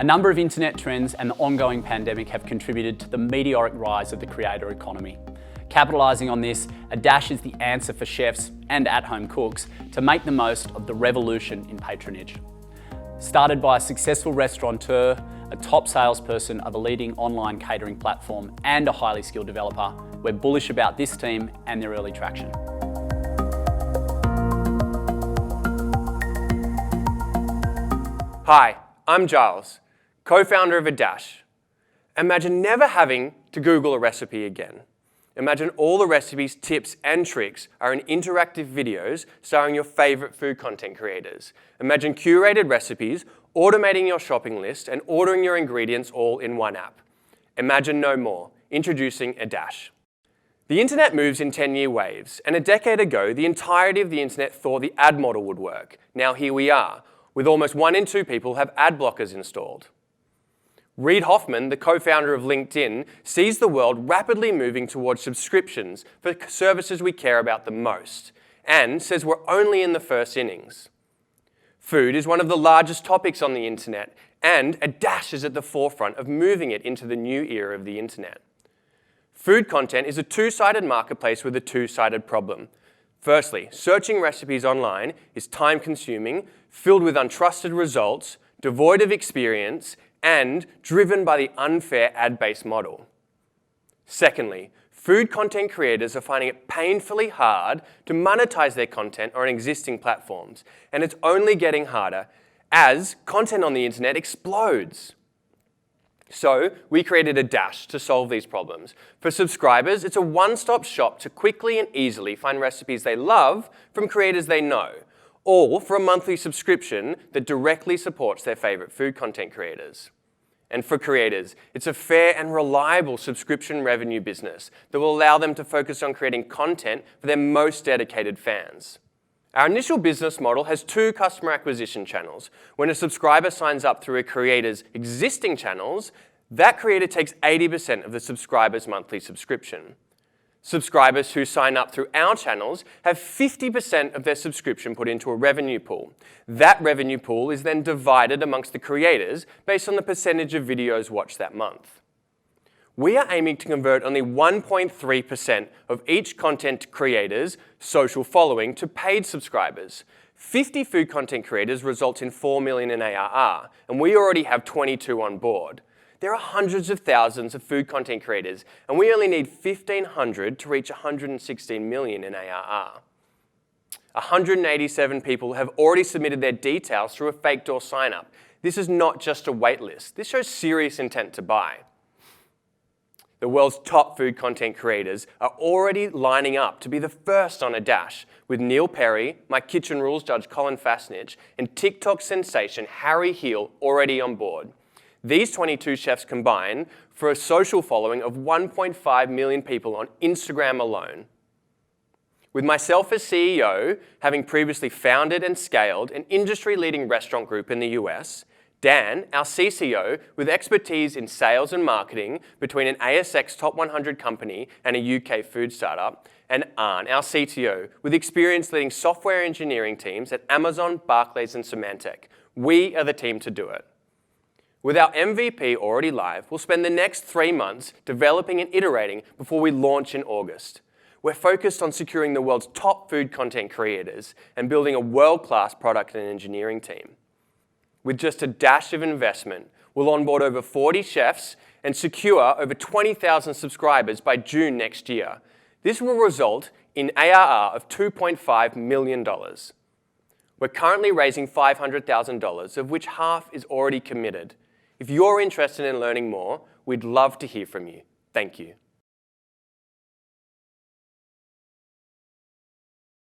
number of internet trends and the ongoing pandemic have contributed to the meteoric rise of the creator economy. Capitalising on this, Adash is the answer for chefs and at-home cooks to make the most of the revolution in patronage. Started by a successful restaurateur, a top salesperson of a leading online catering platform, and a highly skilled developer, we're bullish about this team and their early traction. Hi, I'm Giles, co-founder of Adash. Imagine never having to Google a recipe again. Imagine all the recipes, tips, and tricks are in interactive videos starring your favorite food content creators. Imagine curated recipes, automating your shopping list, and ordering your ingredients all in one app. Imagine no more. Introducing Adash. The internet moves in 10-year waves, and a decade ago, the entirety of the internet thought the ad model would work. Now here we are, with almost 1 in 2 people have ad blockers installed. Reid Hoffman, the co-founder of LinkedIn, sees the world rapidly moving towards subscriptions for services we care about the most, and says we're only in the first innings. Food is one of the largest topics on the internet, and Adash is at the forefront of moving it into the new era of the internet. Food content is a two-sided marketplace with a two-sided problem. Firstly, searching recipes online is time-consuming, filled with untrusted results, devoid of experience, and driven by the unfair ad-based model. Secondly, food content creators are finding it painfully hard to monetize their content on existing platforms, and it's only getting harder as content on the internet explodes. So we created Adash to solve these problems. For subscribers, it's a one-stop shop to quickly and easily find recipes they love from creators they know, all for a monthly subscription that directly supports their favorite food content creators. And for creators, it's a fair and reliable subscription revenue business that will allow them to focus on creating content for their most dedicated fans. Our initial business model has 2 customer acquisition channels. When a subscriber signs up through a creator's existing channels, that creator takes 80% of the subscriber's monthly subscription. Subscribers who sign up through our channels have 50% of their subscription put into a revenue pool. That revenue pool is then divided amongst the creators based on the percentage of videos watched that month. We are aiming to convert only 1.3% of each content creator's social following to paid subscribers. 50 food content creators results in 4 million in ARR, and we already have 22 on board. There are hundreds of thousands of food content creators, and we only need 1,500 to reach 116 million in ARR. 187 people have already submitted their details through a fake door sign-up. This is not just a wait list. This shows serious intent to buy. The world's top food content creators are already lining up to be the first on Adash, with Neil Perry, My Kitchen Rules judge Colin Fasnich, and TikTok sensation Harry Heel already on board. These 22 chefs combine for a social following of 1.5 million people on Instagram alone. With myself as CEO, having previously founded and scaled an industry-leading restaurant group in the US, Dan, our CCO, with expertise in sales and marketing between an ASX top 100 company and a UK food startup, and Arn, our CTO, with experience leading software engineering teams at Amazon, Barclays, and Symantec. We are the team to do it. With our MVP already live, we'll spend the next 3 months developing and iterating before we launch in August. We're focused on securing the world's top food content creators and building a world-class product and engineering team. With just a dash of investment, we'll onboard over 40 chefs and secure over 20,000 subscribers by June next year. This will result in ARR of $2.5 million. We're currently raising $500,000, of which half is already committed. If you're interested in learning more, we'd love to hear from you. Thank you.